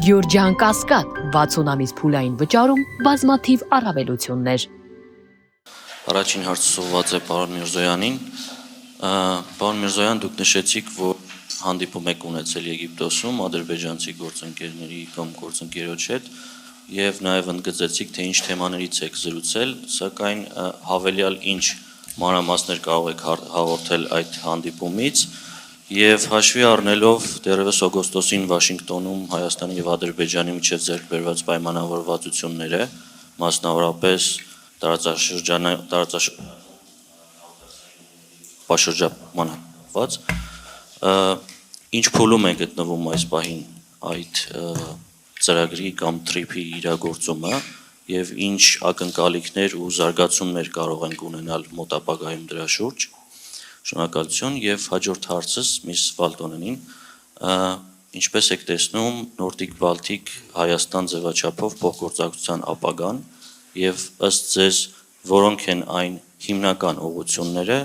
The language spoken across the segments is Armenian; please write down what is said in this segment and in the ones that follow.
Գյուրջան Կասկադ 60 ամիս փուլային վճարում բազմաթիվ առավելություններ։ Առաջին հարցը ուղղված է պարոն Միրզոյանին։ Պարոն Միրզոյան, դուք նշեցիք, որ հանդիպում եք ունեցել Եգիպտոսում ադրբեջանցի գործընկերների կամ գործընկերոջ հետ եւ նաեւ ընդգծեցիք, թե ինչ թեմաներից եք զրուցել, սակայն հավելյալ ինչ մանրամասներ կարող եք հաղորդել այդ հանդիպումից եւ հաշվի առնելով դեռևս օգոստոսին Վաշինգտոնում Հայաստանի եւ Ադրբեջանի միջեւ ձեռք բերված պայմանավորվածությունները, մասնավորապես տարածաշրջանապաշրջապանված, ինչ փուլում է գտնվում այս պահին այդ ծրագրի կամ թրիփի իրագործումը եւ ինչ ակնկալիքներ ու զարգացումներ կարող ենք ունենալ մոտ ապագայում դրա շուրջ։ Շնորհակալություն եւ հաջորդ հարցս Միս Վալտոնենին, ինչպես եք տեսնում Նորդիկ Բալթիկ Հայաստան ձևաչափով փոխգործակցության ապագան եւ ըստ ձեզ որոնք են այն հիմնական ուղղությունները,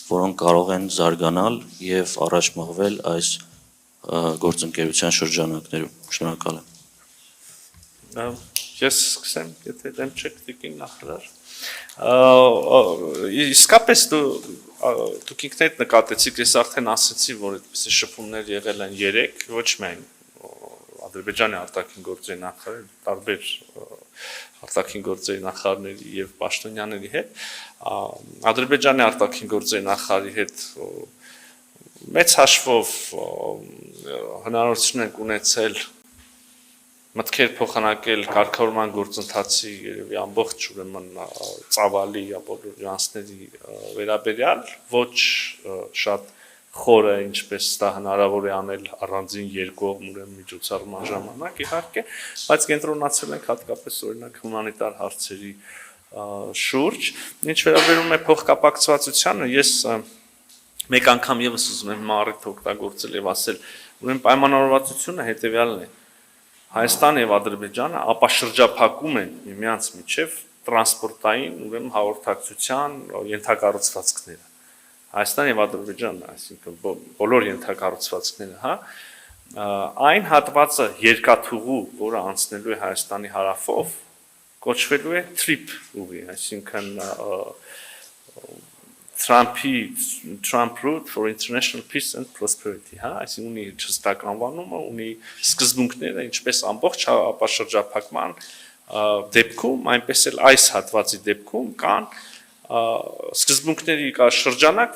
որոնք կարող են զարգանալ եւ առաջ մղվել այս գործընկերության շրջանակներում։ Շնորհակալ եմ։ Ես սկսեմ, եթե դեմ չեք տիկին նախարար։ Իսկապես դուք ինքներդ նկատեցիք, ես արդեն ասացի, որ այդպիսի շփումներ եղել են 3, ոչ միայն Ադրբեջանի արտաքին գործերի նախարարի, տարբեր արտաքին գործերի նախարարների եւ պաշտոնյաների հետ, Ադրբեջանի արտաքին գործերի նախարարի հետ մեծ հաշվով հնարավորություն ենք ունեցել մտքեր փոխանակել կարգավորման գործընթացի երևի ամբողջ ուրեմն ծավալի բոլոր նյուանսների վերաբերյալ, ոչ շատ խորը, ինչպես դա հնարավոր է անել առանձին երկկողմ ուրեմն միջոցառման ժամանակ, իհարկե, բայց կենտրոնացել ենք հատկապես օրինակ հումանիտար հարցերի շուրջ։ Ինչ վերաբերում է փոխկապակցվածությանը, ես մեկ անգամ եւս ուզում եմ առիթ օգտագործել եւ ասել, ուրեմն պայմանավորվածությունը հետեւյալն է. Հայաստանը եւ Ադրբեջանը ապաշրջափակում են միմյանց միջև տրանսպորտային ուրեմն հաղորդակցության ենթակառուցվածքները։ Հայաստան եւ Ադրբեջանն, այսինքն բոլոր ենթակառուցվածքները, հա, այն հատվածը երկաթուղու, որը անցնելու է Հայաստանի հարավով, կոչվելու է TRIP ուղի, այսինքն Trump Route for International Peace and Prosperity, հա, այսինքն ունի հստակ անվանումը, ունի սկզբունքները, ինչպես ամբողջ ապաշրջափակման դեպքում, այնպես էլ այս հատվածի դեպքում կան սկզբունքների կա շրջանակ,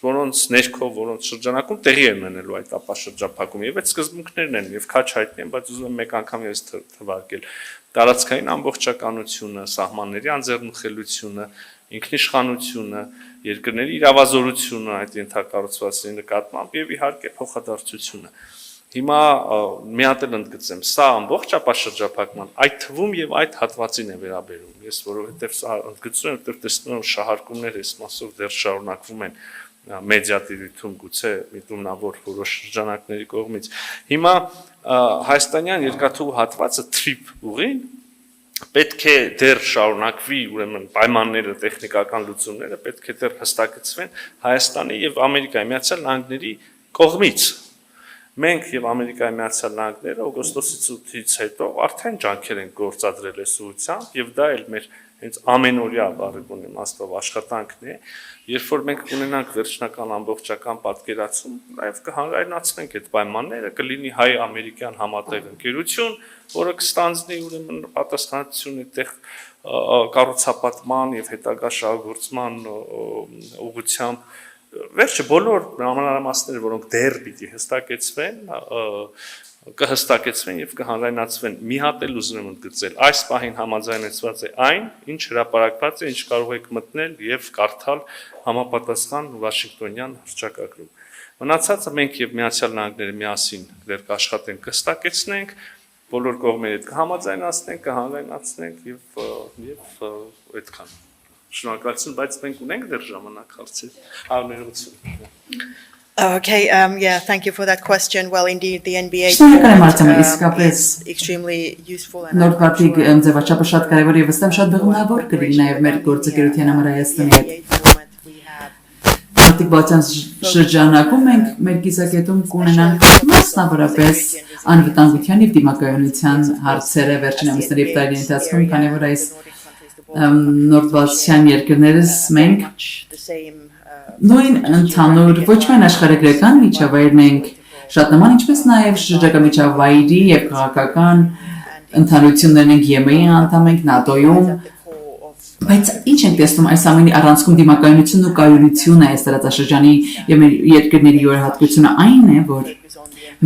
որոնց ներքո, որոնց շրջանակում տեղի է ունենելու այդ ապաշրջափակումը եւ այդ սկզբունքներն են եւ քաչ հայտնի են, բայց ուզում եմ մեկ անգամ ես թվարկել տարածքային ամբողջականությունը, սահմանների անձեռնխելությունը, ինքնիշխանությունը, երկրների իրավազորությունը այդ ենթակառուցվածքների նկատմամբ եւ իհարկե փոխադարձությունը։ Հիմա մի հատ էլ ընդգծեմ, սա ամբողջ ապաշրջափակման այդ թվում եւ այդ հատվածին է վերաբերում։ Ես որովհետեւ սա ընդգծում եմ, որտեղ տեսնում եմ շահարկումներ այս մասով դեռ շարունակվում են մեդիատիրույթում գուցե միտումնավոր որոշ շրջանակների կողմից։ Հիմա հայաստանյան երկաթուղու հատվածը TRIP ուղին պետք է դեռ շարունակվի, ուրեմն պայմանները, տեխնիկական լուծումները պետք է դեռ հստակեցվեն Հայաստանի եւ Ամերիկայի Միացյալ Նահանգների կողմից։ Մենք եւ Ամերիկայի Միացյալ Նահանգները օգոստոսի 8-ից հետո արդեն ջանքեր են գործադրել այս ուղղությամբ եւ դա էլ մեր հենց ամենօրյա բարեկոն իմաստով աշխատանքն է, երբ որ մենք ունենանք վերջնական ամբողջական պատկերացում, նաեւ կհանրայնացնենք այդ պայմանները, կլինի հայ-ամերիկյան համատեղ ընկերություն, որը կստանձնի ուրեմն պատասխանատվություն այդտեղ կառուցապատման եւ հետագա շահագործման ուղղությամբ վերջը բոլոր մանրամասները, որոնք դեռ պիտի հստակեցվեն, կհստակեցվեն եւ կհանրայնացվեն։ Մի հատ էլ ուզում եմ ընդգծել, այս պահին համաձայնեցված է այն, ինչ հրապարակված է, ինչ կարող եք մտնել եւ կարդալ համապատասխան Վաշինգտոնյան հռչակագրում։ Մնացածը մենք եւ Միացյալ Նահանգները միասին դեռ կաշխատենք, կհստակեցնենք, բոլոր կողմերը հետ կհամաձայնացնենք, կհանրայնացնենք եւ այդքան։ Շնորհակալություն, բայց մենք ունենք դեռ ժամանակ հարցեր, հարցերություն։ Okay, yeah, thank you for that question. Well, indeed, the NBA is extremely useful. Նոր բացիկ ձևաչափը շատ կարևոր եւ վստահ շատ բեղմնավոր կլինի նաեւ մեր գործընկերության համար Հայաստանի հետ։ արտիկվացիան շրջանակում մենք մեր կիսակետում կունենանք մասնավորապես անվտանգության եւ դիմակայունության հարցերը վերջին ամիսների եւ տարիների ընթացքում, քանի որ այս նորդվածյան երկրներս մենք նույն ընդհանուր ոչ միայն աշխարհագրական միջավայրն ենք շատ նման, ինչպես նաև շրջակա միջավայրի եւ քաղաքական ընդհանրություններն ենք ԵՄ-ի անդամ ենք, ՆԱՏՕ-ում, բայց ինչ ենք տեսնում այս ամենի առանցքում դիմակայունությունն ու կայունությունը այս տարածաշրջանի եւ մեր երկրների յուրահատկությունը այն է, որ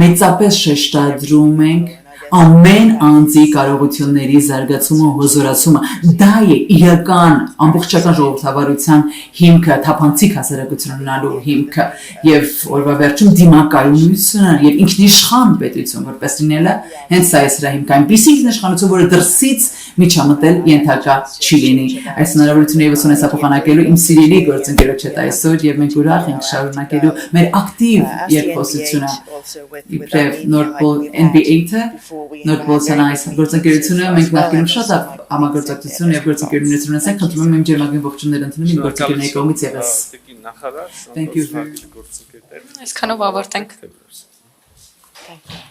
մեծապես շեշտադրում ենք ամեն անձի կարողությունների զարգացումը, հզորացումը, դա է իրական ամբողջական ժողովրդավարության հիմքը, թափանցիկ հասարակություն ունենալու հիմքը եւ օրվա վերջում դիմակայունությունը եւ ինքնիշխան պետություն որպես լինելը հենց սա է սրա հիմքը, այնպիսի ինքնիշխանություն, որը դրսից միջամտել ենթակա չի լինի։ Այս հնարավորությունը եւս ունես փոխանակելու իմ սիրելի գործընկերոջ հետ այսօր եւ մենք ուրախ ենք շարունակելու մեր ակտիվ երկխոսությունը իբրև Նորդպոլ NBA-ը Նորդպոլցյան այս գործընկերությունը մենք նախկինում շատ համագործակցություն եւ գործընկերություններ ունեցանք, խնդրում եմ իմ ջերմագին ողջուններ ընդունել իմ գործընկերների կողմից եւս։ Նախարար, Thank you. գործընկերներ։ Այսքանով ավարտենք։ Thank you.